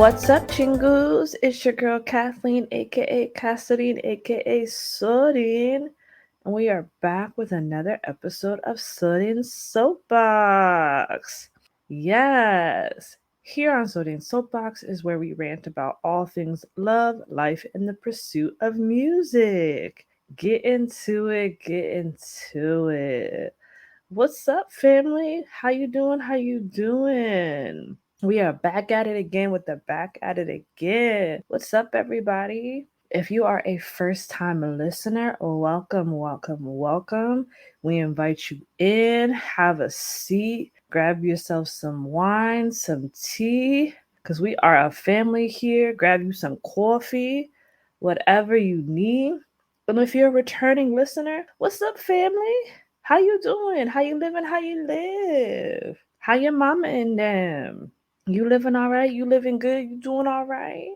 What's up, Chingus? It's your girl Kathleen, aka Cassidy, aka Sorin, and we are back with another episode of Sorin's Soapbox. Yes, here on Sorin's Soapbox is where we rant about all things love, life, and the pursuit of music. Get into it, get into it. What's up, family? How you doing? How you doing? We are back at it again with the back at it again. What's up, everybody? If you are a first time listener, welcome, welcome, welcome. We invite you in, have a seat, grab yourself some wine, some tea, because we are a family here. Grab you some coffee, whatever you need. And if you're a returning listener, what's up, family? How you doing? How you living? How you live? How your mama and them? You living all right? You living good? You doing all right?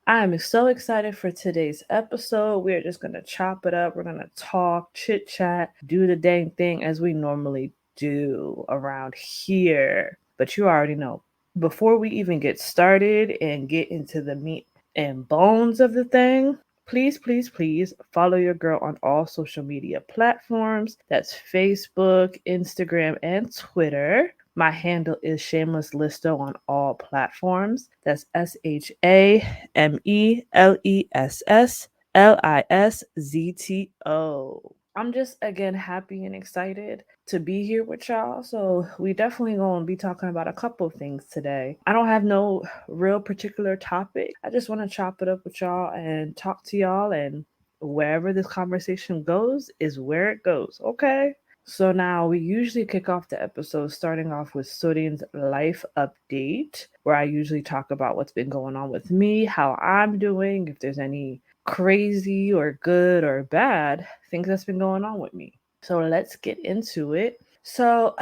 I am so excited for today's episode. We are just going to chop it up. We're going to talk, chit chat, do the dang thing as we normally do around here. But you already know. Before we even get started and get into the meat and bones of the thing, please, please, please follow your girl on all social media platforms. That's Facebook, Instagram, and Twitter. My handle is Shameless Listo on all platforms. That's ShamelessLiszto. I'm just again happy and excited to be here with y'all. So we definitely gonna be talking about a couple of things today. I don't have no real particular topic. I just want to chop it up with y'all and talk to y'all, and wherever this conversation goes is where it goes. Okay. So now we usually kick off the episode starting off with Sorin's life update, where I usually talk about what's been going on with me, how I'm doing, if there's any crazy or good or bad things that's been going on with me. So let's get into it. So,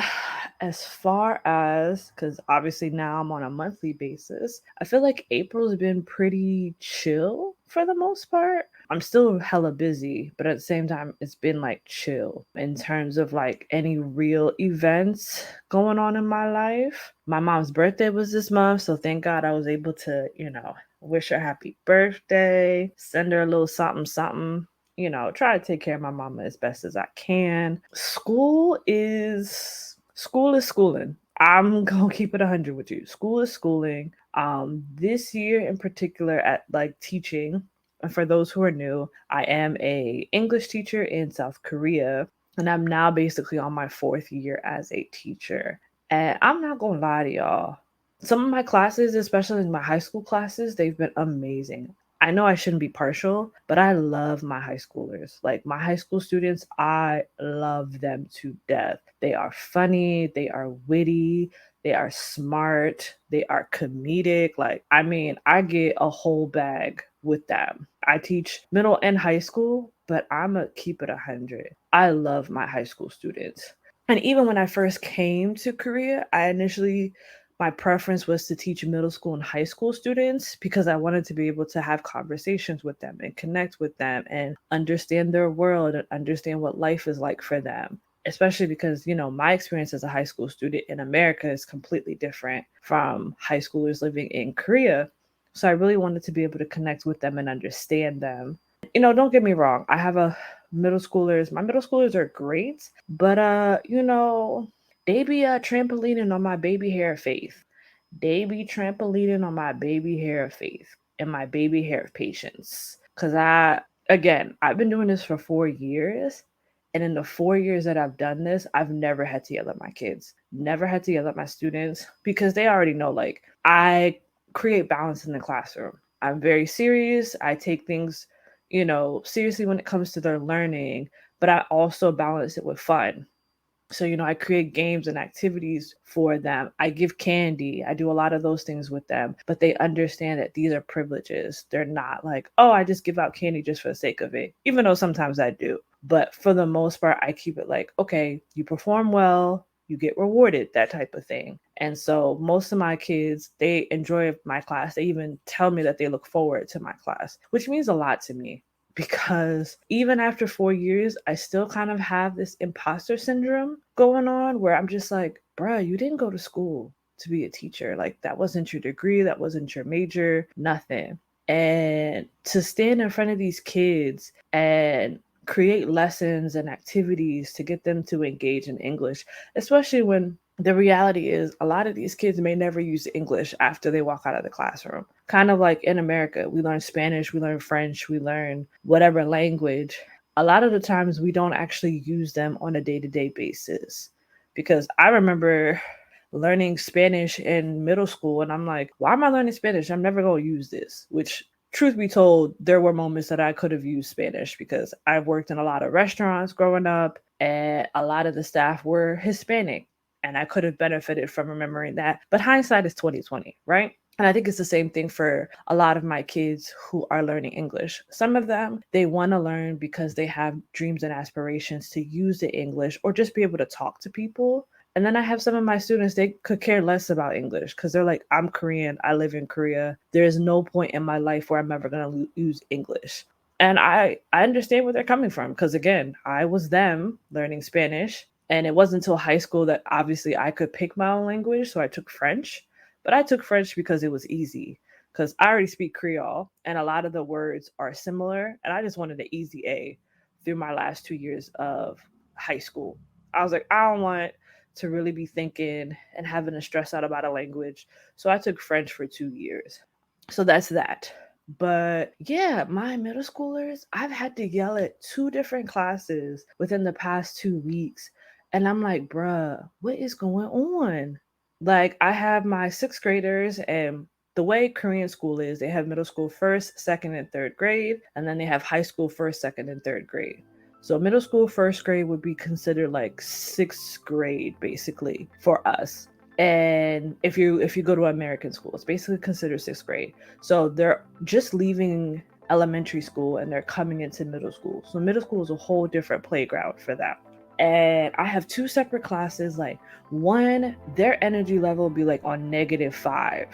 as far as, because obviously now I'm on a monthly basis, I feel like April's been pretty chill for the most part. I'm still hella busy, but at the same time, it's been like chill in terms of like any real events going on in my life. My mom's birthday was this month, so thank God I was able to, wish her happy birthday, send her a little something, something. Try to take care of my mama as best as I can. School is schooling. I'm gonna keep it 100 with you. School is schooling. This year in particular at like teaching. And for those who are new, I am a English teacher in South Korea, and I'm now basically on my 4th year as a teacher. And I'm not gonna lie to y'all. Some of my classes, especially my high school classes, they've been amazing. I know I shouldn't be partial, but I love my high schoolers. Like my high school students, I love them to death. They are funny, they are witty, they are smart, they are comedic. Like, I mean, I get a whole bag with them. I teach middle and high school, but I'm going to keep it 100. I love my high school students. And even when I first came to Korea, my preference was to teach middle school and high school students because I wanted to be able to have conversations with them and connect with them and understand their world and understand what life is like for them. Especially because, my experience as a high school student in America is completely different from high schoolers living in Korea. So I really wanted to be able to connect with them and understand them. Don't get me wrong. I have a my middle schoolers are great, but they be trampolining on my baby hair of faith. They be trampolining on my baby hair of faith and my baby hair of patience. Cause I've been doing this for 4 years. And in the 4 years that I've done this, I've never had to yell at my kids, never had to yell at my students because they already know, like, I create balance in the classroom. I'm very serious. I take things, seriously when it comes to their learning, but I also balance it with fun. So, I create games and activities for them. I give candy. I do a lot of those things with them, but they understand that these are privileges. They're not like, oh, I just give out candy just for the sake of it, even though sometimes I do. But for the most part, I keep it like, okay, you perform well, you get rewarded, that type of thing. And so most of my kids, they enjoy my class. They even tell me that they look forward to my class, which means a lot to me because even after 4 years, I still kind of have this imposter syndrome going on where I'm just like, bruh, you didn't go to school to be a teacher. Like, that wasn't your degree, that wasn't your major, nothing. And to stand in front of these kids and create lessons and activities to get them to engage in English, especially when the reality is a lot of these kids may never use English after they walk out of the classroom. Kind of like in America, we learn Spanish, we learn French, we learn whatever language. A lot of the times we don't actually use them on a day-to-day basis. Because I remember learning Spanish in middle school, and I'm like, why am I learning Spanish? I'm never going to use this. Which, truth be told, there were moments that I could have used Spanish because I worked in a lot of restaurants growing up, and a lot of the staff were Hispanic, and I could have benefited from remembering that. But hindsight is 2020, right? And I think it's the same thing for a lot of my kids who are learning English. Some of them, they want to learn because they have dreams and aspirations to use the English or just be able to talk to people. And then I have some of my students, they could care less about English because they're like, I'm Korean, I live in Korea. There is no point in my life where I'm ever going to use English. And I understand where they're coming from because, again, I was them learning Spanish. And it wasn't until high school that obviously I could pick my own language. So I took French. But I took French because it was easy, because I already speak Creole and a lot of the words are similar. And I just wanted an easy A through my last 2 years of high school. I was like, I don't want to really be thinking and having to stress out about a language. So I took French for 2 years. So that's that. But yeah, my middle schoolers, I've had to yell at 2 different classes within the past 2 weeks. And I'm like, bruh, what is going on? Like, I have my 6th graders, and the way Korean school is, they have middle school first, second, and third grade, and then they have high school first, second, and third grade. So middle school first grade would be considered like 6th grade, basically, for us. And if you go to American school, it's basically considered 6th grade. So they're just leaving elementary school and they're coming into middle school. So middle school is a whole different playground for them. And I have 2 separate classes. Like, one, their energy level will be like on -5.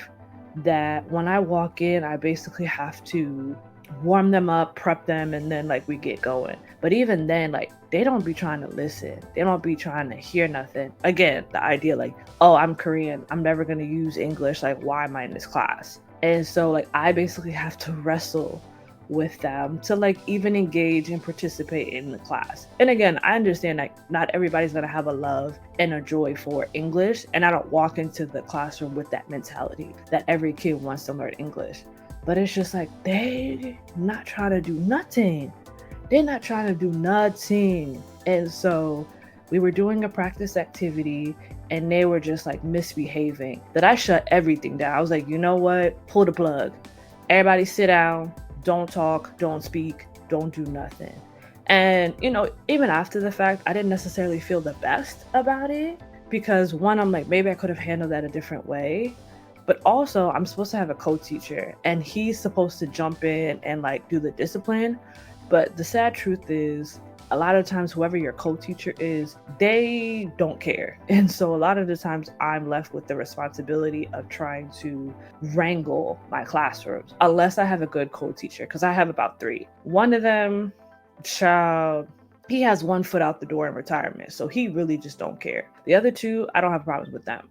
That when I walk in, I basically have to warm them up, prep them, and then like we get going. But even then, like, they don't be trying to listen. They don't be trying to hear nothing. Again, the idea like, oh, I'm Korean, I'm never gonna use English. Like, why am I in this class? And so like I basically have to wrestle with them to like even engage and participate in the class. And again, I understand like not everybody's gonna have a love and a joy for English, and I don't walk into the classroom with that mentality that every kid wants to learn English. But it's just like they not trying to do nothing. They're not trying to do nothing. And so we were doing a practice activity and they were just like misbehaving, that I shut everything down. I was like, you know what? Pull the plug. Everybody sit down. Don't talk, don't speak, don't do nothing. And, even after the fact, I didn't necessarily feel the best about it because, one, I'm like, maybe I could have handled that a different way. But also, I'm supposed to have a co-teacher and he's supposed to jump in and like do the discipline. But the sad truth is, a lot of times, whoever your co-teacher is, they don't care. And so a lot of the times I'm left with the responsibility of trying to wrangle my classrooms, unless I have a good co-teacher, because I have about 3. One of them, child, he has 1 foot out the door in retirement. So he really just don't care. The other 2, I don't have problems with them.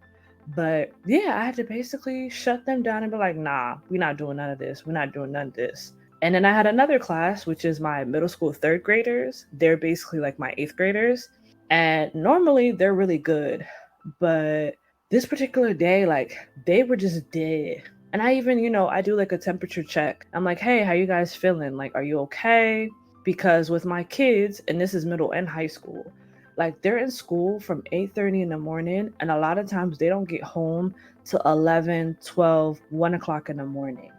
But yeah, I had to basically shut them down and be like, nah, we're not doing none of this. We're not doing none of this. And then I had another class, which is my middle school 3rd graders. They're basically like my 8th graders. And normally they're really good. But this particular day, like, they were just dead. And I even, I do like a temperature check. I'm like, hey, how you guys feeling? Like, are you okay? Because with my kids, and this is middle and high school, like, they're in school from 8:30 in the morning. And a lot of times they don't get home till 11, 12, 1 o'clock in the morning.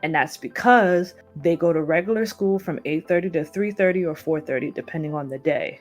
And that's because they go to regular school from 8:30 to 3:30 or 4:30, depending on the day.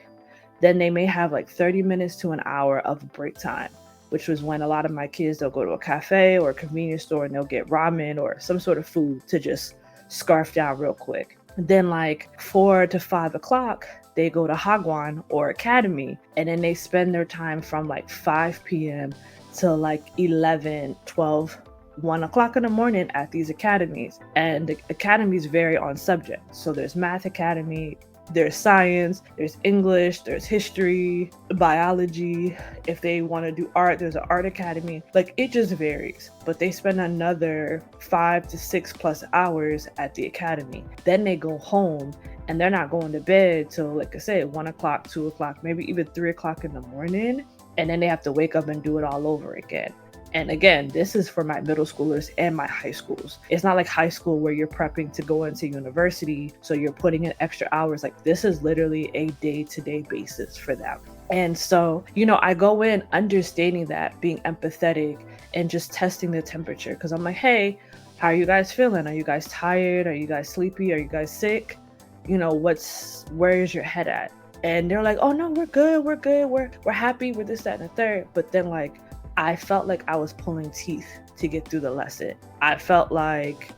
Then they may have like 30 minutes to an hour of break time, which was when a lot of my kids, they'll go to a cafe or a convenience store and they'll get ramen or some sort of food to just scarf down real quick. Then like 4 to 5 o'clock, they go to Hagwon or academy, and then they spend their time from like 5 p.m. till like 11, 12, 1 o'clock in the morning at these academies. And the academies vary on subjects. So there's math academy, There's science, there's English, there's history, biology. If they want to do art, there's an art academy. Like, it just varies. But they spend another 5 to 6 plus hours at the academy. Then they go home and they're not going to bed till, like I said, 1 o'clock, 2 o'clock, maybe even 3 o'clock in the morning. And then they have to wake up and do it all over again. And again, this is for my middle schoolers and my high schools. It's not like high school where you're prepping to go into university, so you're putting in extra hours. Like, this is literally a day-to-day basis for them. And so, I go in understanding that, being empathetic and just testing the temperature, because I'm like, hey, how are you guys feeling? Are you guys tired? Are you guys sleepy? Are you guys sick? Where is your head at? And they're like, oh no, we're good, we're happy, we're this, that, and the third. But then, like, I felt like I was pulling teeth to get through the lesson. I felt like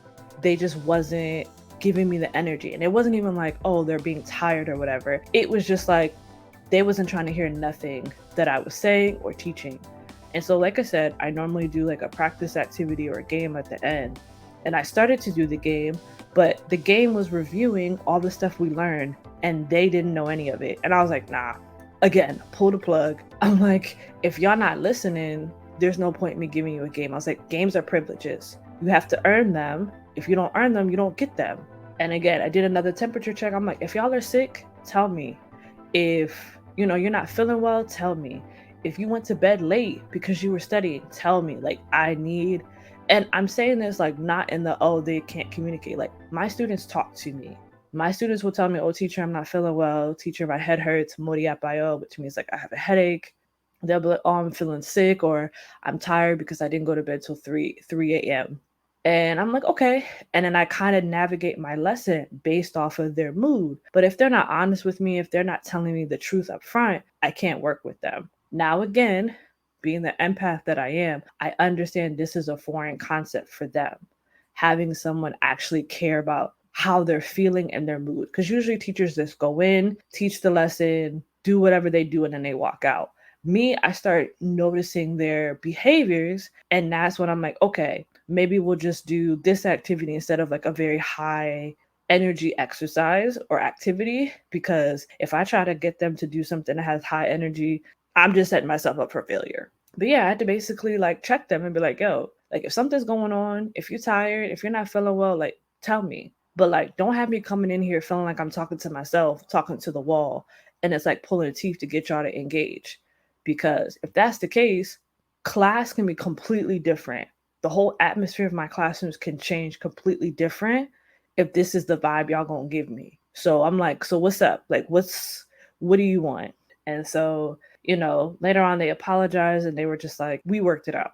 they just wasn't giving me the energy. And it wasn't even like, oh, they're being tired or whatever. It was just like they wasn't trying to hear nothing that I was saying or teaching. And so, like I said, I normally do like a practice activity or a game at the end. And I started to do the game, but the game was reviewing all the stuff we learned and they didn't know any of it. And I was like, nah. Again, pull the plug. I'm like, if y'all not listening, there's no point in me giving you a game. I was like, games are privileges. You have to earn them. If you don't earn them, you don't get them. And again, I did another temperature check. I'm like, if y'all are sick, tell me. If, you're not feeling well, tell me. If you went to bed late because you were studying, tell me. Like, and I'm saying this like not in the, oh, they can't communicate. Like, my students talk to me. My students will tell me, oh, teacher, I'm not feeling well. Teacher, my head hurts, mori apayo, which means like I have a headache. They'll be like, oh, I'm feeling sick, or I'm tired because I didn't go to bed till 3 a.m. And I'm like, okay. And then I kind of navigate my lesson based off of their mood. But if they're not honest with me, if they're not telling me the truth up front, I can't work with them. Now, again, being the empath that I am, I understand this is a foreign concept for them. Having someone actually care about how they're feeling and their mood. Because usually teachers just go in, teach the lesson, do whatever they do, and then they walk out. Me, I start noticing their behaviors, and that's when I'm like, okay, maybe we'll just do this activity instead of like a very high energy exercise or activity, because if I try to get them to do something that has high energy, I'm just setting myself up for failure. But yeah, I had to basically like check them and be like, yo, like if something's going on, if you're tired, if you're not feeling well, like tell me. But like, don't have me coming in here feeling like I'm talking to myself, talking to the wall, and it's like pulling teeth to get y'all to engage. Because if that's the case, class can be completely different. The whole atmosphere of my classrooms can change completely different if this is the vibe y'all gonna give me. So I'm like, so what's up? Like, what do you want? And so, later on they apologized and they were just like, we worked it out.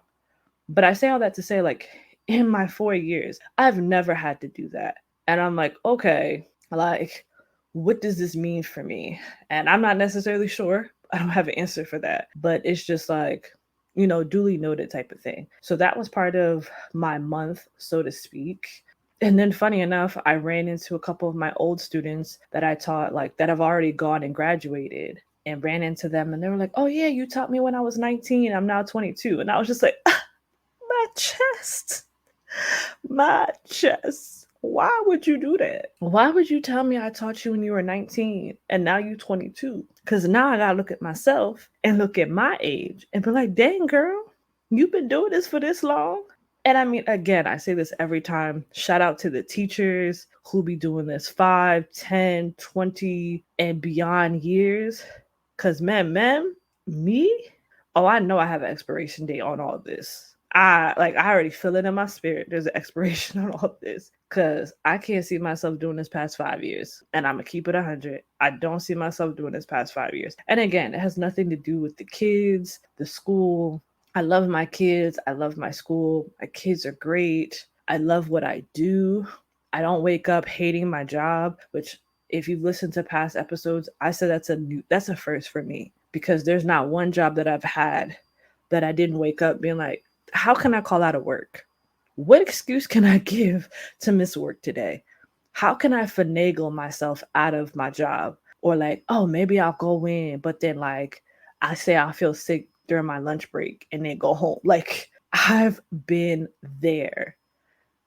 But I say all that to say, like, in my 4 years, I've never had to do that. And I'm like, okay, like, what does this mean for me? And I'm not necessarily sure. I don't have an answer for that. But it's just like, duly noted type of thing. So that was part of my month, so to speak. And then funny enough, I ran into a couple of my old students that I taught, like that have already gone and graduated, and ran into them. And they were like, oh yeah, you taught me when I was 19. I'm now 22. And I was just like, my chest. Why would you do that? Why would you tell me I taught you when you were 19 and now you're 22? Because now I got to look at myself and look at my age and be like, dang, girl, you've been doing this for this long? And I mean, again, I say this every time. Shout out to the teachers who be doing this 5, 10, 20, and beyond years. Because, man, me? Oh, I know I have an expiration date on all this. I already feel it in my spirit. There's an expiration on all this, because I can't see myself doing this past 5 years, and I'm gonna keep it 100. I don't see myself doing this past 5 years. And again, it has nothing to do with the kids, the school. I love my kids. I love my school. My kids are great. I love what I do. I don't wake up hating my job, which if you've listened to past episodes, I said that's a first for me, because there's not one job that I've had that I didn't wake up being like, how can I call out of work? What excuse can I give to miss work today? How can I finagle myself out of my job? Or like, oh, maybe I'll go in, but then like I say I feel sick during my lunch break and then go home. Like, I've been there.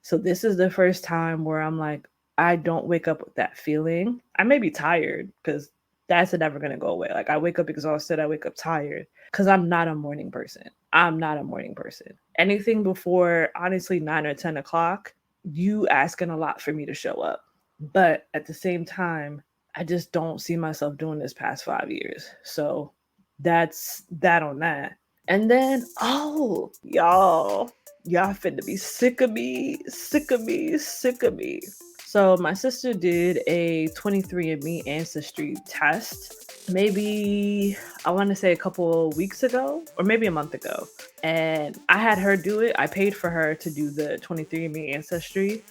So this is the first time where I'm like, I don't wake up with that feeling. I may be tired because that's never going to go away. Like I wake up exhausted, I wake up tired because I'm not a morning person. I'm not a morning person. Anything before, honestly, 9 or 10 o'clock, you asking a lot for me to show up. But at the same time, I just don't see myself doing this past 5 years. So that's that on that. And then, oh, y'all finna be sick of me, sick of me, sick of me. So my sister did a 23andMe ancestry test, maybe I want to say a couple weeks ago or maybe a month ago. And I had her do it. I paid for her to do the 23andMe ancestry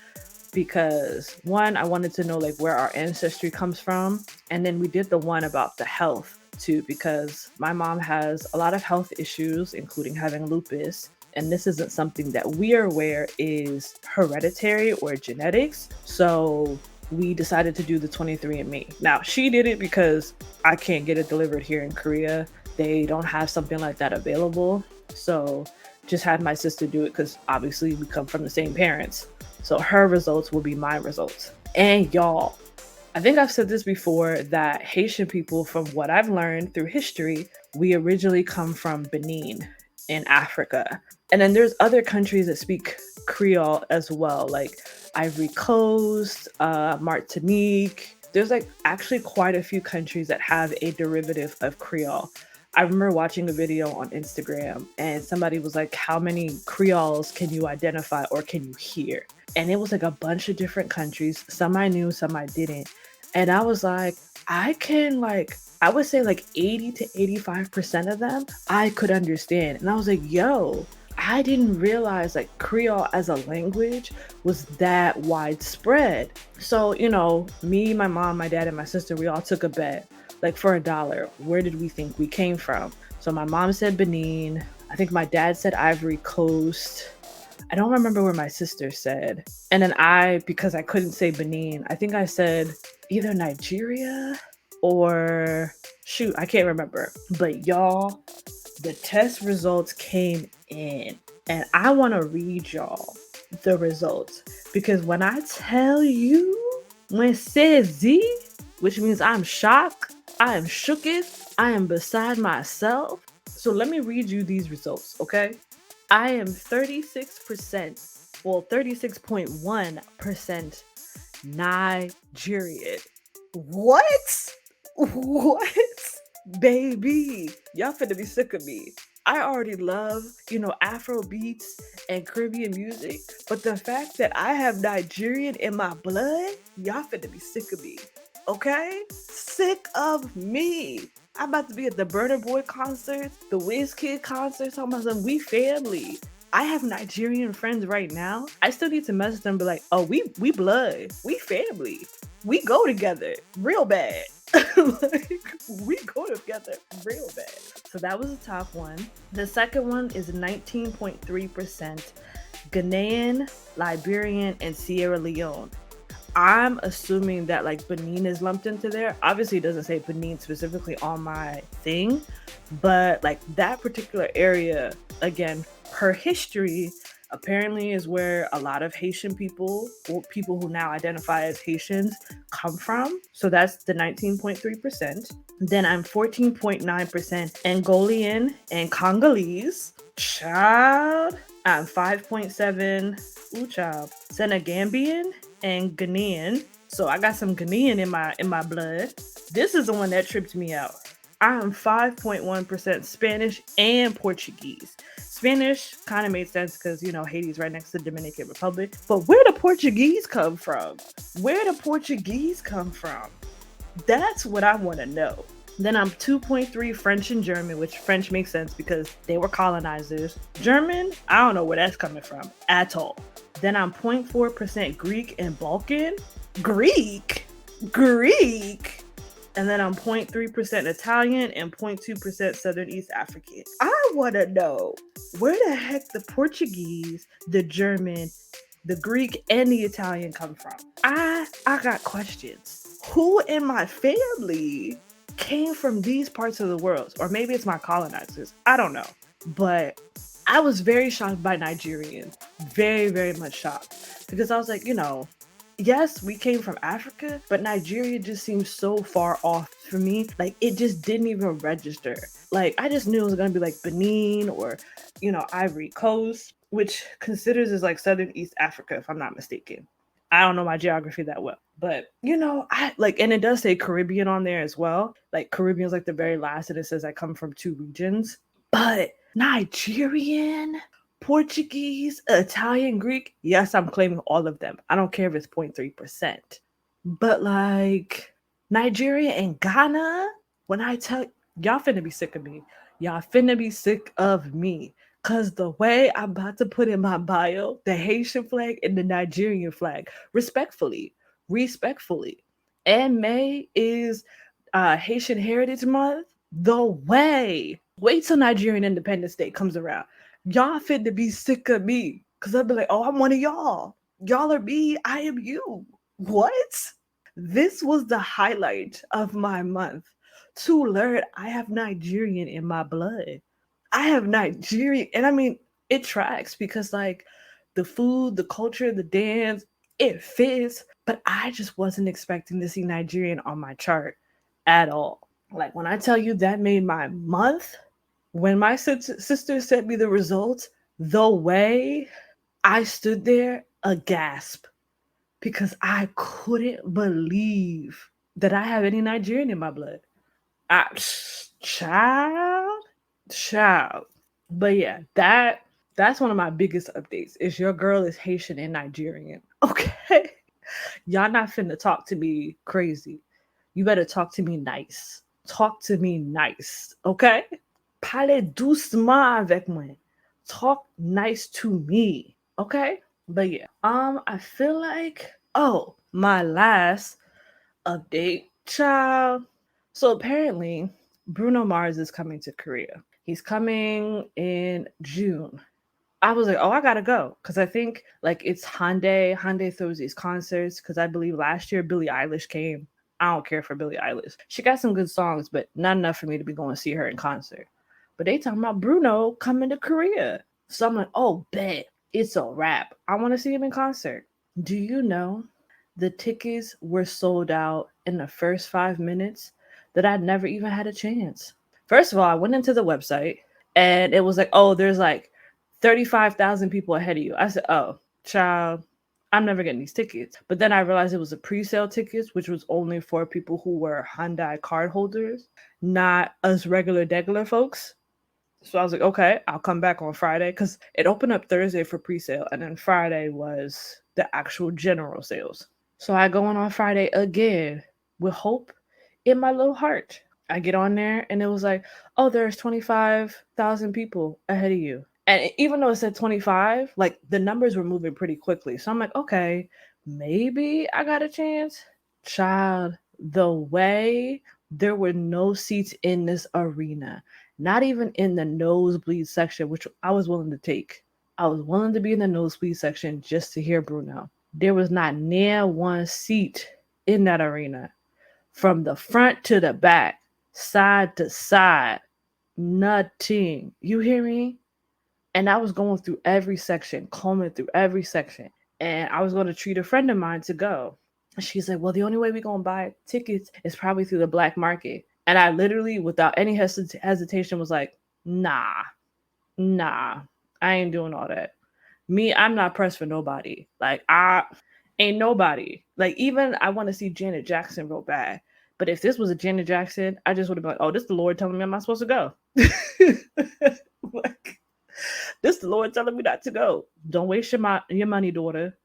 because one, I wanted to know like where our ancestry comes from, and then we did the one about the health too because my mom has a lot of health issues including having lupus, and this isn't something that we are aware is hereditary or genetics. So we decided to do the 23andMe. Now, she did it because I can't get it delivered here in Korea. They don't have something like that available. So just had my sister do it because obviously we come from the same parents. So her results will be my results. And y'all, I think I've said this before that Haitian people, from what I've learned through history, we originally come from Benin in Africa. And then there's other countries that speak Creole as well, like Ivory Coast, Martinique. There's like actually quite a few countries that have a derivative of Creole. I remember watching a video on Instagram and somebody was like, how many Creoles can you identify or can you hear? And it was like a bunch of different countries. Some I knew, some I didn't. And I was like, I would say like 80 to 85% of them I could understand. And I was like, yo, I didn't realize like Creole as a language was that widespread. So, me, my mom, my dad, and my sister, we all took a bet, like for $1. Where did we think we came from? So my mom said Benin. I think my dad said Ivory Coast. I don't remember where my sister said. And then because I couldn't say Benin, I think I said either Nigeria or shoot, I can't remember. But y'all, the test results came in and I want to read y'all the results because when I tell you, when it says Z, which means I'm shocked, I am shooketh, I am beside myself. So let me read you these results, okay? I am 36%, well, 36.1% Nigerian. What? What? Baby, y'all finna be sick of me. I already love, Afro beats and Caribbean music, but the fact that I have Nigerian in my blood, y'all finna be sick of me. Okay? Sick of me. I'm about to be at the Burna Boy concert, the Wizkid concert, talking about some we family. I have Nigerian friends right now. I still need to message them and be like, oh, we blood. We family. We go together real bad. Like, we go together real bad. So that was the top one. The second one is 19.3% Ghanaian, Liberian, and Sierra Leone. I'm assuming that like Benin is lumped into there. Obviously, it doesn't say Benin specifically on my thing, but like that particular area, again, per history, apparently is where a lot of Haitian people, or people who now identify as Haitians, come from. So that's the 19.3%. Then I'm 14.9% Angolian and Congolese. Child. I'm 5.7, ooh child, Senegambian and Ghanaian. So I got some Ghanaian in my blood. This is the one that tripped me out. I am 5.1% Spanish and Portuguese. Spanish kind of made sense because, Haiti's right next to the Dominican Republic. But where do Portuguese come from? Where do Portuguese come from? That's what I want to know. Then I'm 2.3 French and German, which French makes sense because they were colonizers. German, I don't know where that's coming from at all. Then I'm 0.4% Greek and Balkan. Greek? And then I'm 0.3% Italian and 0.2% Southern East African. I want to know where the heck the Portuguese, the German, the Greek, and the Italian come from. I got questions. Who in my family came from these parts of the world? Or maybe it's my colonizers. I don't know. But I was very shocked by Nigerians. Very, very much shocked. Because I was like, yes, we came from Africa, but Nigeria just seems so far off for me. Like, it just didn't even register. Like, I just knew it was gonna be like Benin or, Ivory Coast, which considers as like Southern East Africa, if I'm not mistaken. I don't know my geography that well, but I like, and it does say Caribbean on there as well. Like, Caribbean's like the very last, and it says I come from two regions. But Nigerian, Portuguese, Italian, Greek, yes, I'm claiming all of them. I don't care if it's 0.3%. But like Nigeria and Ghana, when I tell y'all finna be sick of me. Y'all finna be sick of me. Cause the way I'm about to put in my bio, the Haitian flag and the Nigerian flag, respectfully. And May is Haitian Heritage Month. The way. Wait till Nigerian Independence Day comes around. Y'all fit to be sick of me. Cause I'll be like, oh, I'm one of y'all. Y'all are me, I am you. What? This was the highlight of my month, to learn I have Nigerian in my blood. I have Nigerian, and I mean, it tracks because, like, the food, the culture, the dance, it fits, but I just wasn't expecting to see Nigerian on my chart at all. Like, when I tell you that made my month, when my sister sent me the results, the way I stood there aghast because I couldn't believe that I have any Nigerian in my blood. I, child, child. But yeah, that's one of my biggest updates. Is your girl is Haitian and Nigerian? Okay, y'all not finna talk to me crazy. You better talk to me nice. Talk to me nice, okay? Parlez doucement avec moi. Talk nice to me, okay? But yeah, I feel like, oh, my last update, child. So apparently, Bruno Mars is coming to Korea. He's coming in June. I was like, oh, I gotta go because I think like it's Hyundai. Hyundai throws these concerts because I believe last year Billie Eilish came. I don't care for Billie Eilish. She got some good songs, but not enough for me to be going to see her in concert. But they talking about Bruno coming to Korea. So I'm like, oh, bet. It's a wrap. I want to see him in concert. Do you know the tickets were sold out in the first 5 minutes that I'd never even had a chance? First of all, I went into the website and it was like, oh, there's like 35,000 people ahead of you. I said, oh, child, I'm never getting these tickets. But then I realized it was a pre-sale tickets, which was only for people who were Hyundai card holders, not us regular folks. So I was like, okay, I'll come back on Friday because it opened up Thursday for pre-sale, and then Friday was the actual general sales. So I go on Friday again with hope in my little heart. I get on there and it was like, oh, there's 25,000 people ahead of you. And even though it said 25, like the numbers were moving pretty quickly. So I'm like, okay, maybe I got a chance. Child, the way there were no seats in this arena, not even in the nosebleed section, which I was willing to take. I was willing to be in the nosebleed section just to hear Bruno. There was not near one seat in that arena. From the front to the back, side to side, nothing. You hear me? And I was going through every section, combing through every section. And I was going to treat a friend of mine to go. And she's like, well, the only way we're going to buy tickets is probably through the black market. And I literally, without any hesitation, was like, nah, I ain't doing all that. Me, I'm not pressed for nobody. Like, I ain't nobody. Like, even I want to see Janet Jackson real bad. But if this was a Janet Jackson, I just would have been like, oh, this the Lord telling me I'm not supposed to go. Like, this the Lord telling me not to go. Don't waste your money, daughter,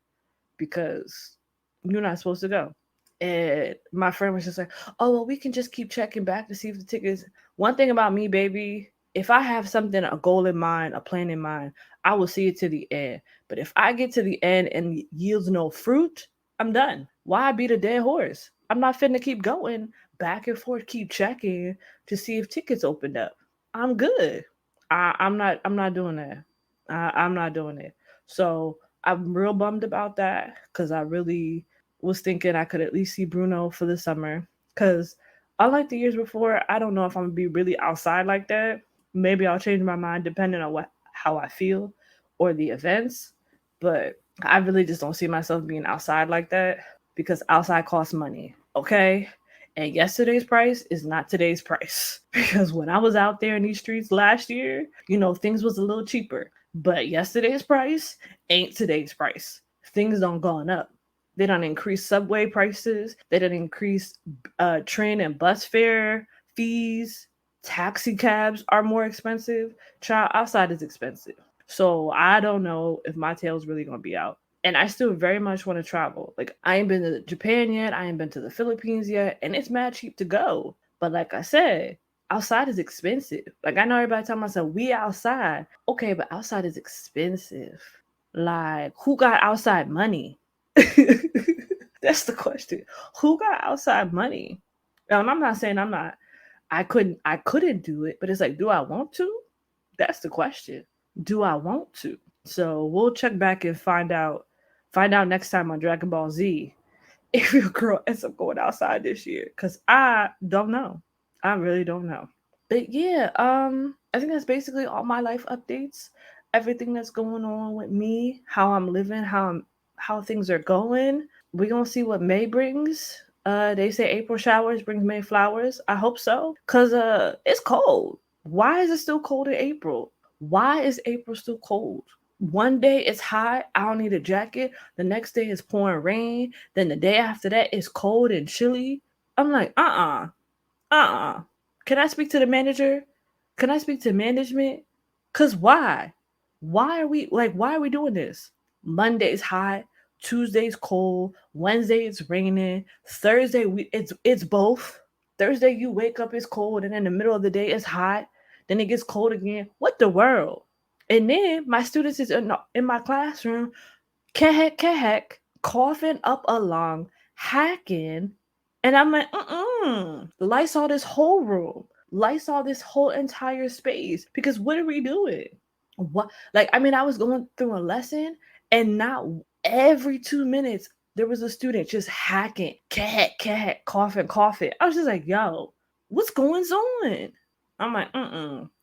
because you're not supposed to go. And my friend was just like, oh, well, we can just keep checking back to see if the tickets. One thing about me, baby, if I have something, a goal in mind, a plan in mind, I will see it to the end. But if I get to the end and it yields no fruit, I'm done. Why beat a dead horse? I'm not finna keep going back and forth, keep checking to see if tickets opened up. I'm good. I'm not doing that. I'm not doing it. So I'm real bummed about that because I really was thinking I could at least see Bruno for the summer. Because unlike the years before, I don't know if I'm gonna be really outside like that. Maybe I'll change my mind depending on how I feel or the events. But I really just don't see myself being outside like that because outside costs money, okay? And yesterday's price is not today's price. Because when I was out there in these streets last year, things was a little cheaper. But yesterday's price ain't today's price. Things don't gone up. They don't increase subway prices. They don't increase train and bus fare fees. Taxi cabs are more expensive. Child, outside is expensive. So I don't know if my tail's really gonna be out. And I still very much want to travel. Like I ain't been to Japan yet. I ain't been to the Philippines yet, and it's mad cheap to go. But like I said, outside is expensive. Like I know everybody telling myself we outside. Okay, but outside is expensive. Like who got outside money? That's the question. Who got outside money? I'm not saying I couldn't do it, but it's like, do I want to? That's the question. Do I want to? So we'll check back and find out next time on Dragon Ball Z if your girl ends up going outside this year. Cause I don't know. I really don't know. But yeah, I think that's basically all my life updates. Everything that's going on with me, how I'm living, how things are going. We're gonna see what May brings. They say April showers brings May flowers. I hope so. Cause it's cold. Why is it still cold in April? Why is April still cold? One day it's hot, I don't need a jacket. The next day it's pouring rain. Then the day after that it's cold and chilly. I'm like, uh-uh. Can I speak to the manager? Can I speak to management? Cause why? Why are we doing this? Monday's hot, Tuesday's cold, Wednesday it's raining, Thursday it's both. Thursday you wake up it's cold and in the middle of the day it's hot, then it gets cold again. What the world? And then my students is in my classroom, heck, coughing up a lung, hacking, and I'm like, Lysol this whole room, Lysol this whole entire space. Because what are we doing? What? Like, I mean, I was going through a lesson, and not every 2 minutes there was a student just hacking, coughing. I was just like, yo, what's going on? I'm like,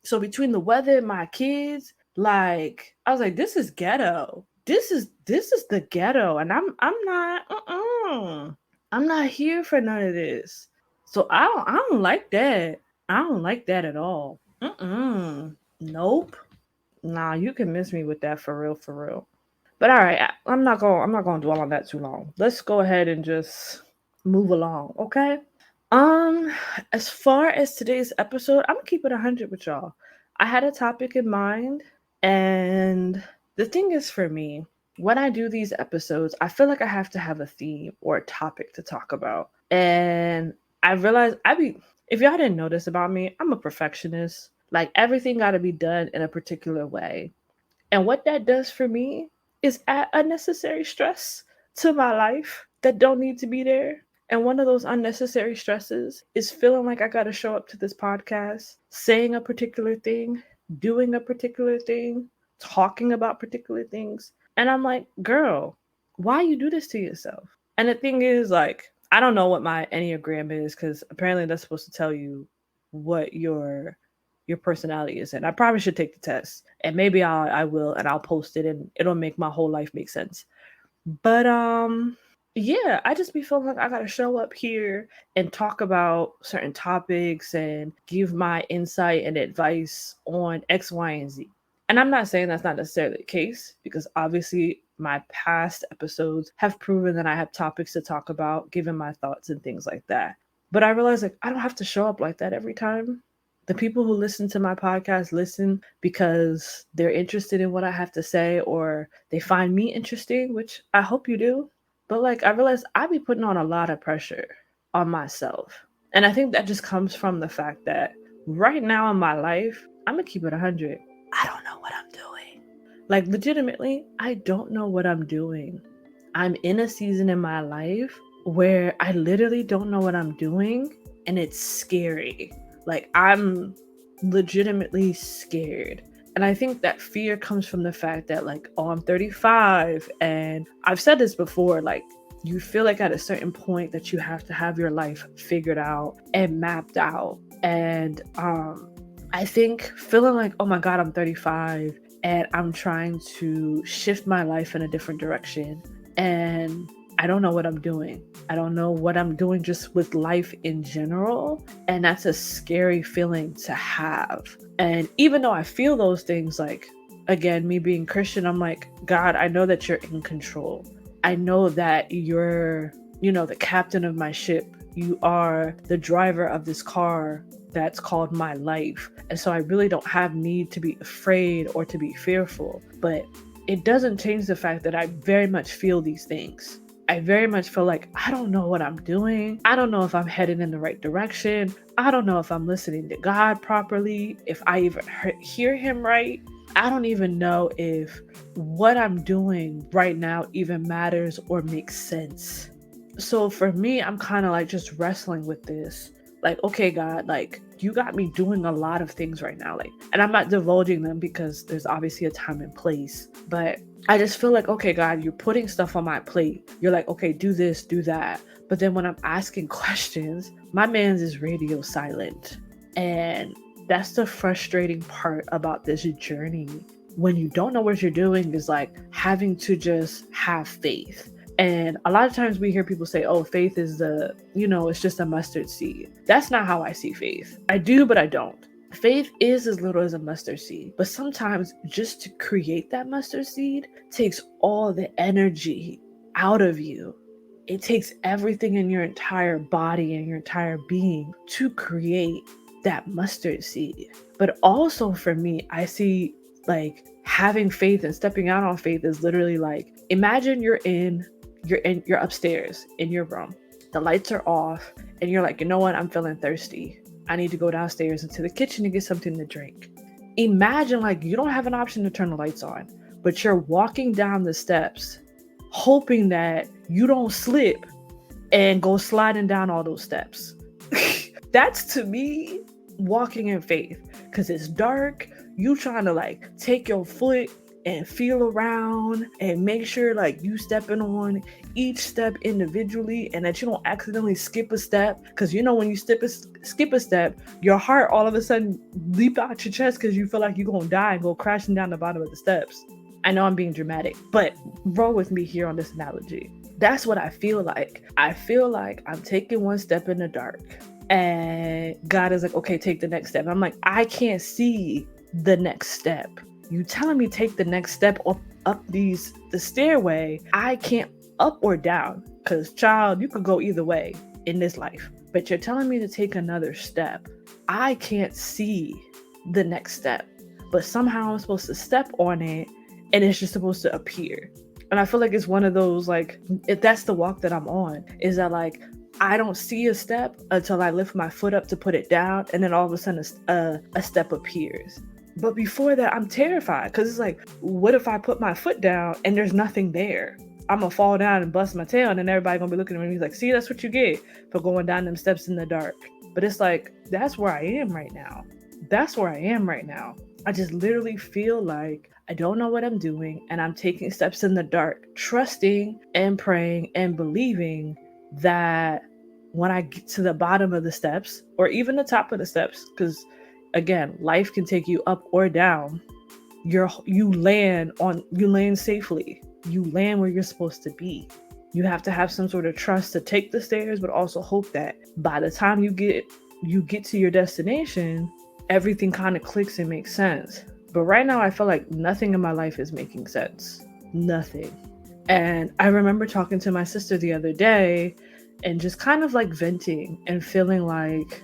So between the weather and my kids, like, I was like, this is ghetto. This is the ghetto, and I'm not here for none of this. So I don't like that. I don't like that at all. Nope. Nah, you can miss me with that for real, for real. But all right, I'm not gonna dwell on that too long. Let's go ahead and just move along, okay? Um, as far as today's episode, I'm gonna keep it 100 with y'all. I had a topic in mind, and the thing is for me, when I do these episodes, I feel like I have to have a theme or a topic to talk about. And I realized if y'all didn't notice about me, I'm a perfectionist. Like everything got to be done in a particular way. And what that does for me is add unnecessary stress to my life that don't need to be there. And one of those unnecessary stresses is feeling like I got to show up to this podcast, saying a particular thing, doing a particular thing, talking about particular things. And I'm like, girl, why you do this to yourself? And the thing is, like, I don't know what my Enneagram is because apparently that's supposed to tell you what your personality is. And I probably should take the test. And maybe I will, and I'll post it, and it'll make my whole life make sense. But yeah, I just be feeling like I gotta show up here and talk about certain topics and give my insight and advice on X, Y, and Z. And I'm not saying that's not necessarily the case, because obviously my past episodes have proven that I have topics to talk about, given my thoughts and things like that. But I realize, like, I don't have to show up like that every time. The people who listen to my podcast listen because they're interested in what I have to say, or they find me interesting, which I hope you do. But like, I realize I be putting on a lot of pressure on myself. And I think that just comes from the fact that right now in my life, I'm gonna keep it 100. I don't know what I'm doing. Like, legitimately, I don't know what I'm doing. I'm in a season in my life where I literally don't know what I'm doing, and it's scary. Like, I'm legitimately scared. And I think that fear comes from the fact that, like, oh, I'm 35. And I've said this before, like, you feel like at a certain point that you have to have your life figured out and mapped out. And I think feeling like, oh my God, I'm 35 and I'm trying to shift my life in a different direction. And I don't know what I'm doing. I don't know what I'm doing just with life in general. And that's a scary feeling to have. And even though I feel those things, like, again, me being Christian, I'm like, God, I know that you're in control. I know that you're, the captain of my ship. You are the driver of this car that's called my life. And so I really don't have need to be afraid or to be fearful. But it doesn't change the fact that I very much feel these things. I very much feel like I don't know what I'm doing. I don't know if I'm headed in the right direction. I don't know if I'm listening to God properly, if I even hear him right. I don't even know if what I'm doing right now even matters or makes sense. So for me, I'm kind of like just wrestling with this. Like, okay, God, like, you got me doing a lot of things right now. Like, and I'm not divulging them because there's obviously a time and place. But I just feel like, okay, God, you're putting stuff on my plate. You're like, okay, do this, do that. But then when I'm asking questions, my man's is radio silent. And that's the frustrating part about this journey. When you don't know what you're doing, is like having to just have faith. And a lot of times we hear people say, oh, faith is it's just a mustard seed. That's not how I see faith. I do, but I don't. Faith is as little as a mustard seed. But sometimes just to create that mustard seed takes all the energy out of you. It takes everything in your entire body and your entire being to create that mustard seed. But also for me, I see like having faith and stepping out on faith is literally like, imagine you're upstairs in your room. The lights are off and you're like, you know what? I'm feeling thirsty. I need to go downstairs into the kitchen and get something to drink. Imagine like you don't have an option to turn the lights on, but you're walking down the steps hoping that you don't slip and go sliding down all those steps. That's to me walking in faith, because it's dark. You trying to like take your foot and feel around and make sure like you stepping on each step individually and that you don't accidentally skip a step. Because when you skip a step, your heart all of a sudden leap out your chest because you feel like you're gonna die and go crashing down the bottom of the steps. I know I'm being dramatic, but roll with me here on this analogy. That's what I feel like. I feel like I'm taking one step in the dark and God is like, okay, take the next step. I'm like, I can't see the next step. You telling me take the next step up the stairway. I can't up or down, because child, you could go either way in this life. But you're telling me to take another step. I can't see the next step, but somehow I'm supposed to step on it and it's just supposed to appear. And I feel like it's one of those, like, if that's the walk that I'm on, is that like, I don't see a step until I lift my foot up to put it down, and then all of a sudden a step appears. But before that, I'm terrified, because it's like, what if I put my foot down and there's nothing there? I'm gonna fall down and bust my tail, and then everybody gonna be looking at me and be like, see, that's what you get for going down them steps in the dark. But it's like, that's where I am right now. That's where I am right now. I just literally feel like I don't know what I'm doing, and I'm taking steps in the dark, trusting and praying and believing that when I get to the bottom of the steps, or even the top of the steps, because again, life can take you up or down, you land safely. You land where you're supposed to be. You have to have some sort of trust to take the stairs, but also hope that by the time you get to your destination, everything kind of clicks and makes sense. But right now, I feel like nothing in my life is making sense. Nothing. And I remember talking to my sister the other day and just kind of like venting and feeling like,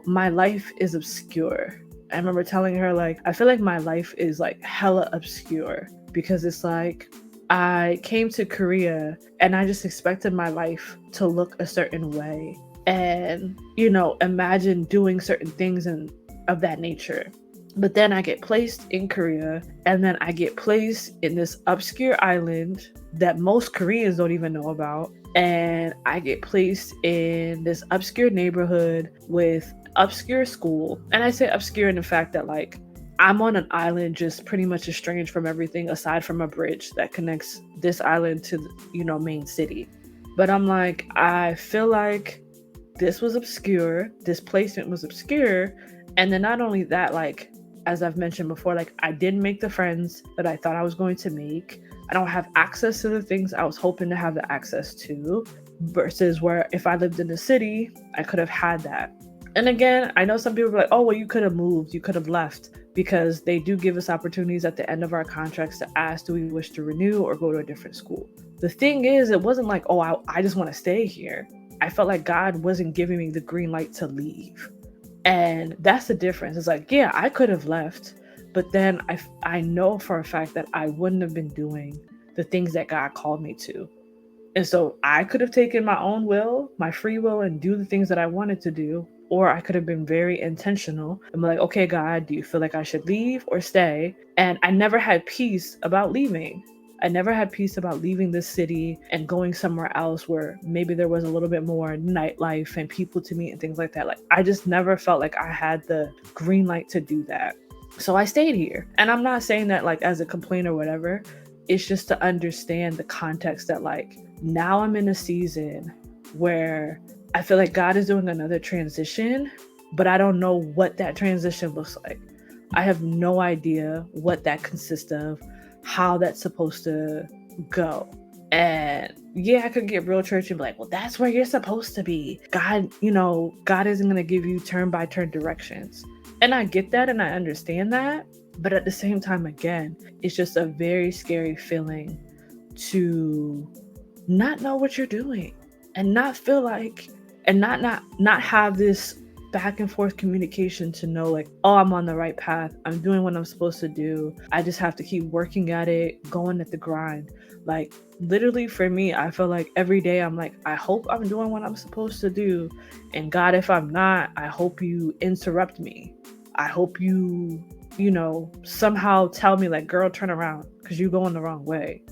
my life is obscure. I remember telling her, like, I feel like my life is like hella obscure, because it's like, I came to Korea and I just expected my life to look a certain way and, imagine doing certain things of that nature. But then I get placed in Korea, and then I get placed in this obscure island that most Koreans don't even know about. And I get placed in this obscure neighborhood with obscure school. And I say obscure in the fact that, like, I'm on an island just pretty much estranged from everything aside from a bridge that connects this island to the, main city. But I'm like, I feel like this was obscure. This placement was obscure. And then not only that, like, as I've mentioned before, like I didn't make the friends that I thought I was going to make. I don't have access to the things I was hoping to have the access to, versus where if I lived in the city, I could have had that. And again, I know some people are like, oh, well, you could have moved, you could have left, because they do give us opportunities at the end of our contracts to ask, do we wish to renew or go to a different school? The thing is, it wasn't like, oh, I just want to stay here. I felt like God wasn't giving me the green light to leave. And that's the difference. It's like, yeah, I could have left, but then I know for a fact that I wouldn't have been doing the things that God called me to. And so I could have taken my own will, my free will, and do the things that I wanted to do. Or I could have been very intentional and be like, okay, God, do you feel like I should leave or stay? And I never had peace about leaving. I never had peace about leaving this city and going somewhere else where maybe there was a little bit more nightlife and people to meet and things like that. Like, I just never felt like I had the green light to do that. So I stayed here. And I'm not saying that like as a complaint or whatever. It's just to understand the context that like now I'm in a season where I feel like God is doing another transition, but I don't know what that transition looks like. I have no idea what that consists of, how that's supposed to go. And yeah, I could get real churchy and be like, well, that's where you're supposed to be. God, God isn't going to give you turn by turn directions. And I get that and I understand that. But at the same time, again, it's just a very scary feeling to not know what you're doing and not feel like, and not have this back and forth communication to know like, oh, I'm on the right path. I'm doing what I'm supposed to do. I just have to keep working at it, going at the grind. Like literally for me, I feel like every day I'm like, I hope I'm doing what I'm supposed to do. And God, if I'm not, I hope you interrupt me. I hope you somehow tell me like, girl, turn around because you're going the wrong way.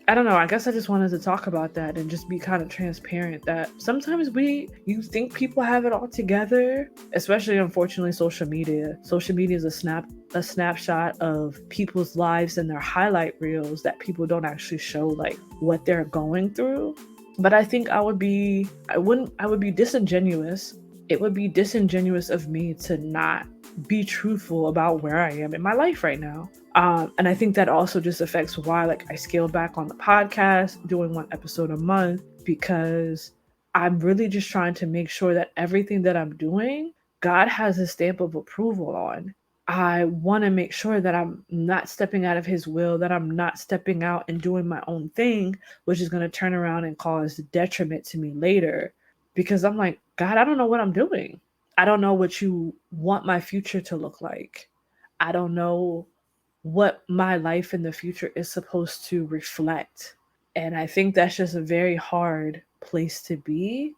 I don't know. I guess I just wanted to talk about that and just be kind of transparent that sometimes you think people have it all together, especially unfortunately social media. Social media is a snapshot of people's lives and their highlight reels that people don't actually show like what they're going through. But I think I would be disingenuous. It would be disingenuous of me to not be truthful about where I am in my life right now. And I think that also just affects why like I scaled back on the podcast, doing 1 episode a month, because I'm really just trying to make sure that everything that I'm doing, God has a stamp of approval on. I want to make sure that I'm not stepping out of his will, that I'm not stepping out and doing my own thing, which is going to turn around and cause detriment to me later. Because I'm like, God, I don't know what I'm doing. I don't know what you want my future to look like. I don't know what my life in the future is supposed to reflect. And I think that's just a very hard place to be.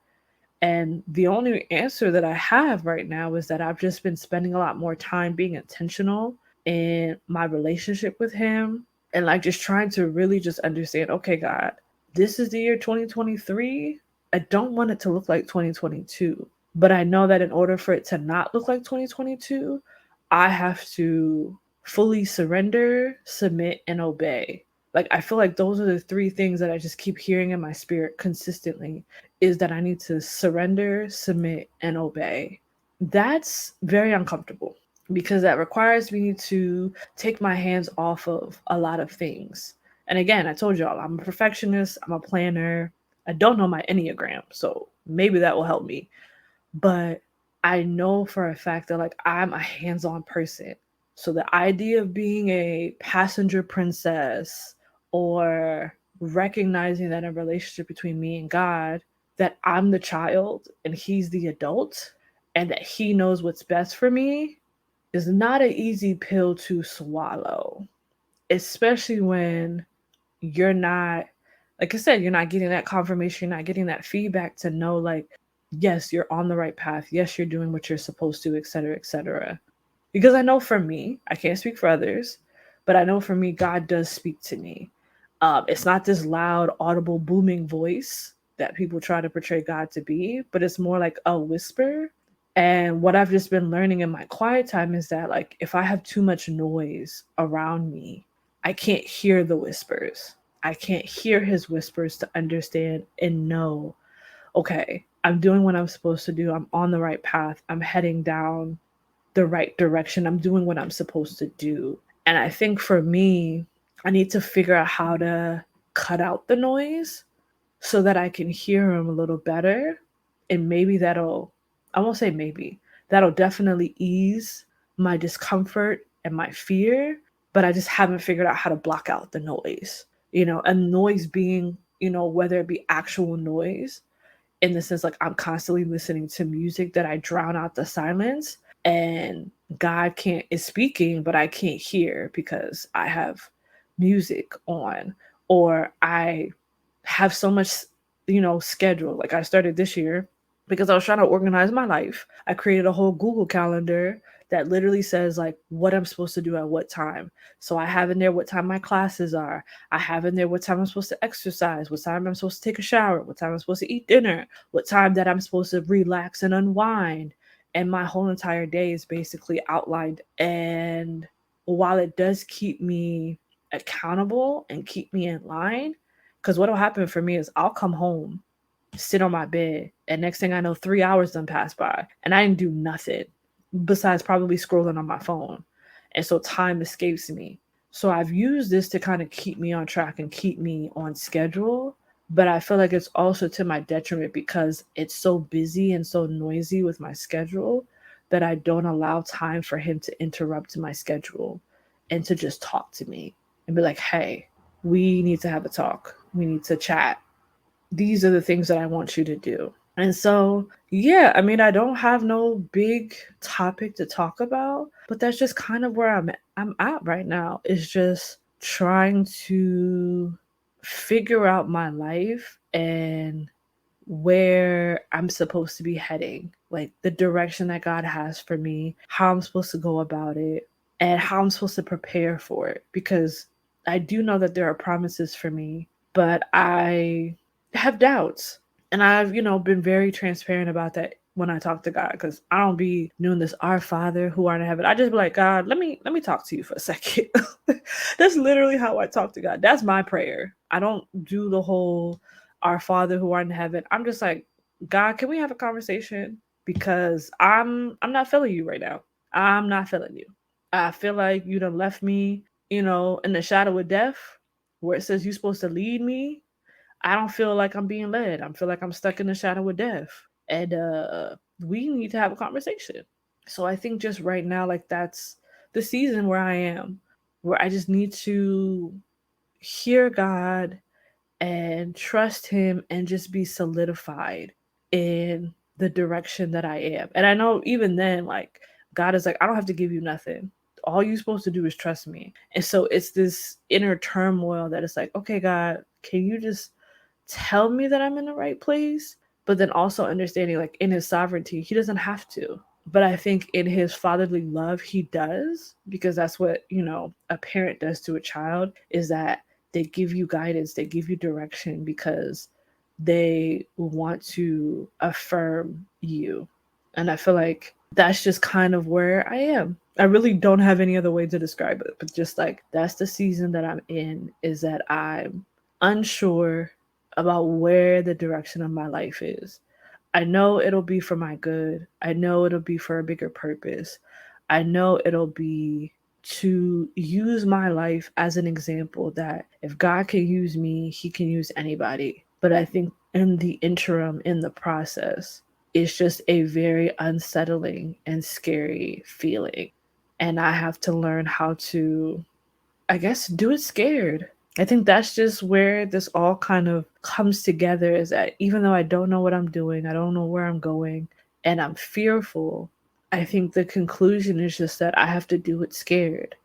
And the only answer that I have right now is that I've just been spending a lot more time being intentional in my relationship with him and like just trying to really just understand, okay, God, this is the year 2023. I don't want it to look like 2022. But I know that in order for it to not look like 2022, I have to fully surrender, submit, and obey. Like, I feel like those are the 3 things that I just keep hearing in my spirit consistently, is that I need to surrender, submit, and obey. That's very uncomfortable because that requires me to take my hands off of a lot of things. And again, I told y'all, I'm a perfectionist, I'm a planner. I don't know my Enneagram, so maybe that will help me. But I know for a fact that like I'm a hands-on person. So the idea of being a passenger princess or recognizing that in a relationship between me and God, that I'm the child and he's the adult and that he knows what's best for me is not an easy pill to swallow, especially when you're not, like I said, you're not getting that confirmation, you're not getting that feedback to know like, yes, you're on the right path. Yes, you're doing what you're supposed to, et cetera, et cetera. Because I know for me, I can't speak for others, but I know for me, God does speak to me. It's not this loud, audible, booming voice that people try to portray God to be, but it's more like a whisper. And what I've just been learning in my quiet time is that like if I have too much noise around me, I can't hear the whispers. I can't hear his whispers to understand and know, okay, I'm doing what I'm supposed to do. I'm on the right path. I'm heading down the right direction. I'm doing what I'm supposed to do. And I think for me, I need to figure out how to cut out the noise so that I can hear him a little better. And maybe that'll, I won't say maybe, that'll definitely ease my discomfort and my fear. But I just haven't figured out how to block out the noise, and noise being, whether it be actual noise in the sense like I'm constantly listening to music that I drown out the silence, and God can't is speaking but I can't hear because I have music on, or I have so much schedule. Like I started this year because I was trying to organize my life. I created a whole Google calendar that literally says like what I'm supposed to do at what time. So I have in there what time my classes are. I have in there what time I'm supposed to exercise, what time I'm supposed to take a shower, what time I'm supposed to eat dinner, what time that I'm supposed to relax and unwind. And my whole entire day is basically outlined. And while it does keep me accountable and keep me in line, because what'll happen for me is I'll come home, sit on my bed, and next thing I know, 3 hours done passed by, and I didn't do nothing besides probably scrolling on my phone. And so time escapes me. So I've used this to kind of keep me on track and keep me on schedule. But I feel like it's also to my detriment because it's so busy and so noisy with my schedule that I don't allow time for him to interrupt my schedule and to just talk to me and be like, hey, we need to have a talk. We need to chat. These are the things that I want you to do. And so, yeah, I mean, I don't have no big topic to talk about, but that's just kind of where I'm at right now. Is just trying to figure out my life and where I'm supposed to be heading, like the direction that God has for me, how I'm supposed to go about it, and how I'm supposed to prepare for it. Because I do know that there are promises for me, but I have doubts. And I've, been very transparent about that when I talk to God, because I don't be doing this Our Father who art in heaven. I just be like, God, let me talk to you for a second. That's literally how I talk to God. That's my prayer. I don't do the whole Our Father who art in heaven. I'm just like, God, can we have a conversation? Because I'm not feeling you right now. I'm not feeling you. I feel like you done left me, in the shadow of death, where it says you're supposed to lead me. I don't feel like I'm being led. I feel like I'm stuck in the shadow of death. And we need to have a conversation. So I think just right now, like that's the season where I am, where I just need to hear God and trust him and just be solidified in the direction that I am. And I know even then, like, God is like, I don't have to give you nothing. All you're supposed to do is trust me. And so it's this inner turmoil that it's like, okay, God, can you just tell me that I'm in the right place? But then also understanding, like, in his sovereignty, he doesn't have to. But I think in his fatherly love, he does, because that's what, a parent does to a child, is that they give you guidance, they give you direction because they want to affirm you. And I feel like that's just kind of where I am. I really don't have any other way to describe it, but just like that's the season that I'm in, is that I'm unsure about where the direction of my life is. I know it'll be for my good. I know it'll be for a bigger purpose. I know it'll be to use my life as an example that if God can use me, he can use anybody. But I think in the interim, in the process, it's just a very unsettling and scary feeling. And I have to learn how to, I guess, do it scared. I think that's just where this all kind of comes together, is that even though I don't know what I'm doing, I don't know where I'm going, and I'm fearful, I think the conclusion is just that I have to do it scared.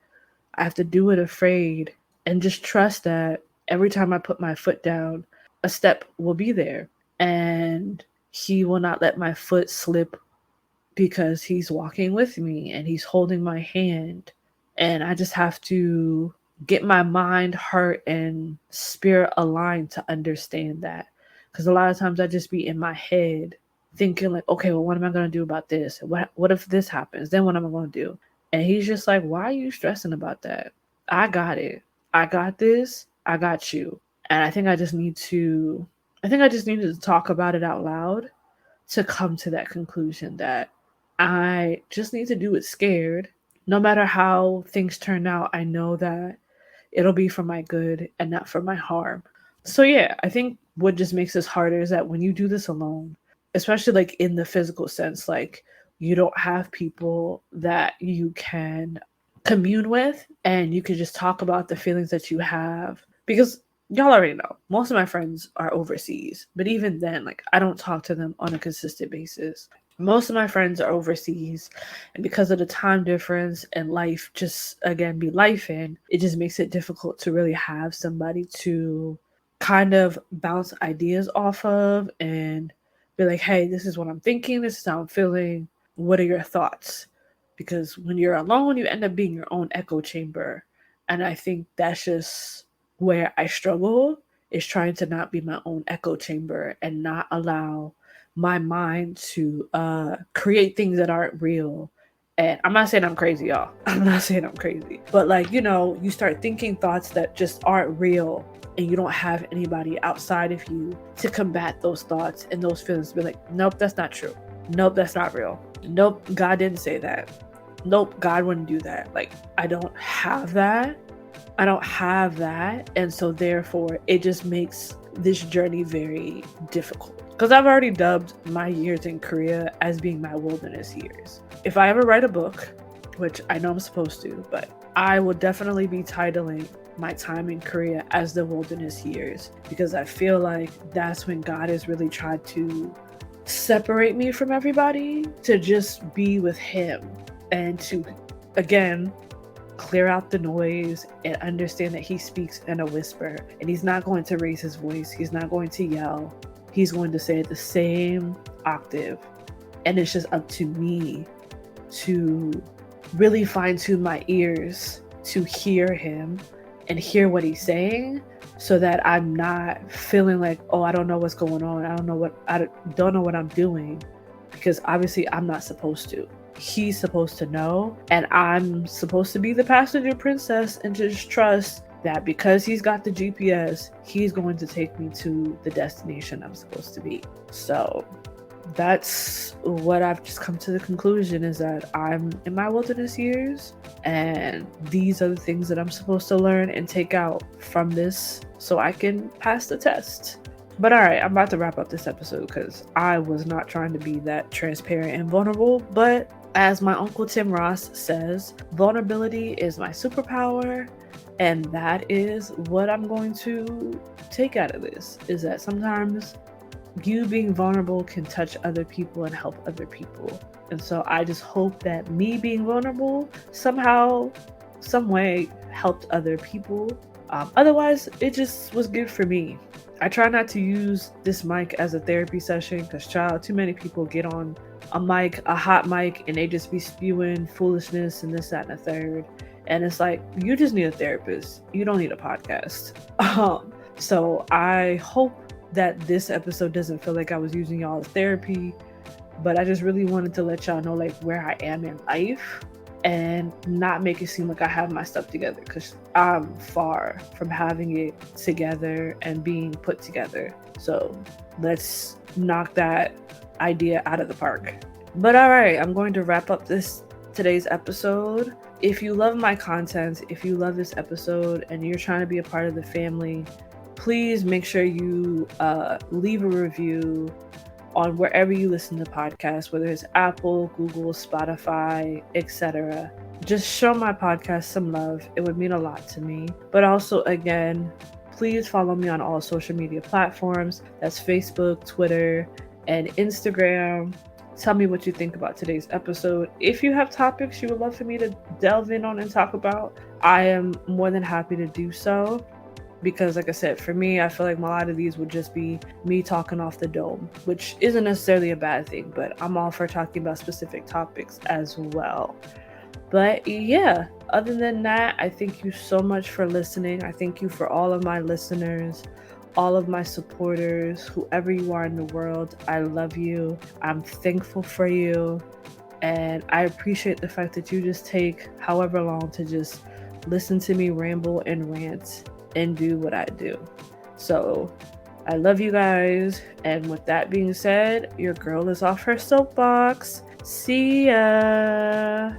I have to do it afraid, and just trust that every time I put my foot down, a step will be there. And he will not let my foot slip because he's walking with me and he's holding my hand. And I just have to get my mind, heart, and spirit aligned to understand that. Because a lot of times I just be in my head thinking like, okay, well, what am I going to do about this? What if this happens? Then what am I going to do? And he's just like, why are you stressing about that? I got it. I got this. I got you. And I think I just needed to talk about it out loud to come to that conclusion that I just need to do it scared. No matter how things turn out, I know that it'll be for my good and not for my harm. So yeah, I think what just makes this harder is that when you do this alone, especially like in the physical sense, like you don't have people that you can commune with and you can just talk about the feelings that you have, because y'all already know most of my friends are overseas, but even then, like, I don't talk to them on a consistent basis. Most of my friends are overseas, and because of the time difference and life just again be life in, it just makes it difficult to really have somebody to kind of bounce ideas off of and be like, hey, this is what I'm thinking, this is how I'm feeling, what are your thoughts? Because when you're alone, you end up being your own echo chamber. And I think that's just where I struggle, is trying to not be my own echo chamber and not allow my mind to create things that aren't real. And I'm not saying I'm crazy, y'all. I'm not saying I'm crazy. But like, you start thinking thoughts that just aren't real, and you don't have anybody outside of you to combat those thoughts and those feelings. Be like, nope, that's not true. Nope, that's not real. Nope, God didn't say that. Nope, God wouldn't do that. Like, I don't have that. I don't have that. And so therefore it just makes this journey very difficult. Because I've already dubbed my years in Korea as being my wilderness years. If I ever write a book, which I know I'm supposed to, but I will definitely be titling my time in Korea as the wilderness years, because I feel like that's when God has really tried to separate me from everybody to just be with Him and to, again, clear out the noise and understand that He speaks in a whisper, and He's not going to raise His voice. He's not going to yell. He's going to say the same octave. And it's just up to me to really fine tune my ears to hear Him and hear what He's saying, so that I'm not feeling like, oh, I don't know what's going on. I don't know what I'm doing, because obviously I'm not supposed to. He's supposed to know, and I'm supposed to be the passenger princess and just trust that because He's got the GPS, He's going to take me to the destination I'm supposed to be. So that's what I've just come to the conclusion, is that I'm in my wilderness years, and these are the things that I'm supposed to learn and take out from this so I can pass the test. But all right, I'm about to wrap up this episode because I was not trying to be that transparent and vulnerable. But as my Uncle Tim Ross says, vulnerability is my superpower. And that is what I'm going to take out of this, is that sometimes you being vulnerable can touch other people and help other people. And so I just hope that me being vulnerable somehow, some way helped other people. Otherwise, it just was good for me. I try not to use this mic as a therapy session because, child, too many people get on a mic, a hot mic, and they just be spewing foolishness and this, that, and a third. And it's like, you just need a therapist. You don't need a podcast. So I hope that this episode doesn't feel like I was using y'all as therapy, but I just really wanted to let y'all know like where I am in life and not make it seem like I have my stuff together, because I'm far from having it together and being put together. So let's knock that idea out of the park. But all right, I'm going to wrap up today's episode. If you love my content, if you love this episode and you're trying to be a part of the family, please make sure you leave a review on wherever you listen to podcasts, whether it's Apple, Google, Spotify, etc. Just show my podcast some love. It would mean a lot to me. But also, again, please follow me on all social media platforms. That's Facebook, Twitter, and Instagram. Tell me what you think about today's episode. If you have topics you would love for me to delve in on and talk about, I am more than happy to do so. Because like I said, for me, I feel like a lot of these would just be me talking off the dome, which isn't necessarily a bad thing, but I'm all for talking about specific topics as well. But yeah, other than that, I thank you so much for listening. I thank you for all of my listeners, all of my supporters, whoever you are in the world. I love you. I'm thankful for you. And I appreciate the fact that you just take however long to just listen to me ramble and rant and do what I do. So I love you guys. And with that being said, your girl is off her soapbox. See ya.